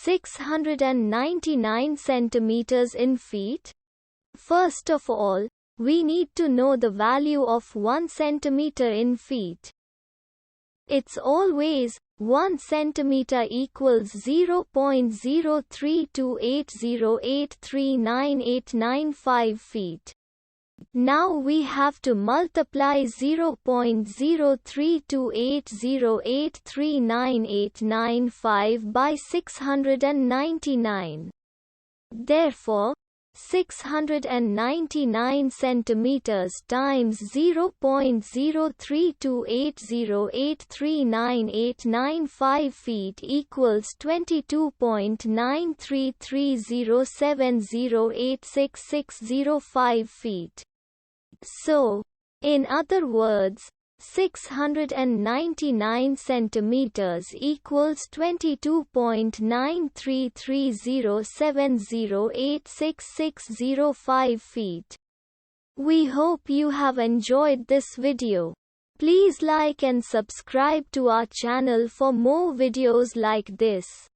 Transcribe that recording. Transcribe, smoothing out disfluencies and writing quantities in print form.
699 centimeters in feet? First of all, we need to know the value of 1 centimeter in feet. It's always 1 centimeter equals 0.03280839895 feet. Now we have to multiply 0.03280839895 by 699. Therefore, 699 centimeters times 0.03280839895 feet equals 22.933070866605 feet. So, in other words, 699 centimeters equals 22.933070866605 feet. We hope you have enjoyed this video. Please like and subscribe to our channel for more videos like this.